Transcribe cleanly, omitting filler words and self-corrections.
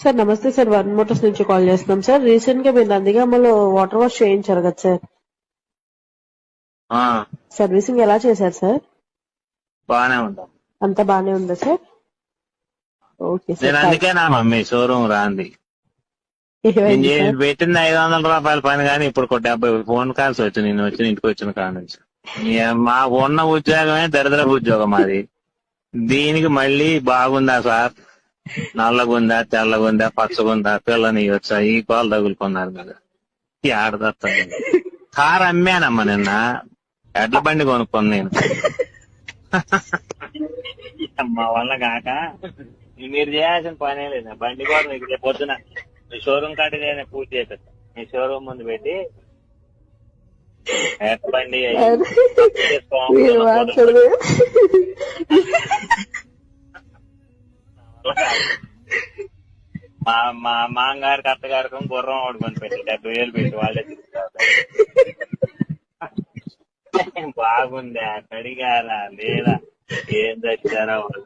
Sir నమస్తే sir, one Motors నుంచి call చేస్తున్నాం సార్. రీసెంట్ గా మీరు నందిగామలో వాటర్ వాష్ చేయించారు కదా సార్, సర్వీసింగ్ ఎలా చేశారు సార్? బాగానే ఉంటాం. అంతా బానే ఉందా సార్? ఓకే నేను సార్. అందుకే నా మమ్మీ షోరూమ్ రాంది. ఏమైంది నేను సార్? పెట్టింది 500 రూపాయల పని కానీ ఇప్పుడు 70 ఫోన్ కాల్స్ వచ్చి నేను వచ్చి ఇంటికి వచ్చిన కాడ నుంచి మా ఉన్న ఉద్యోగమే దరిద్రపు ఉద్యోగం మాది. దీనికి మళ్ళీ బాగుందా సార్, నల్లగుందా, తెల్లగుందా, పచ్చగుందా, పిల్లని వచ్చా, ఈ పాలు తగులుకున్నారు కదా. ఈ ఆడదత్తాను కారు అమ్మానమ్మా నిన్న, ఎడ్ల బండి కొనుక్కొని నేను మా వల్ల కాక. మీరు చేయాల్సిన పనే లేదు, బండి కూడా మీకు రేపు పొద్దున మీ షోరూమ్ కాడికి పూర్తి చేపిస్తా. మీ షోరూమ్ ముందు పెట్టి ఎడ్ల బండి మీరు మాట్లాడదు. మా మా మామగారికి అత్తగారికి గుర్రం ఓడుకొని పెట్టి 70,000 పెట్టి వాళ్ళే తీసుకుంటారు. బాగుందా, కడిగారా లేదా, ఏం తెచ్చారా వాళ్ళు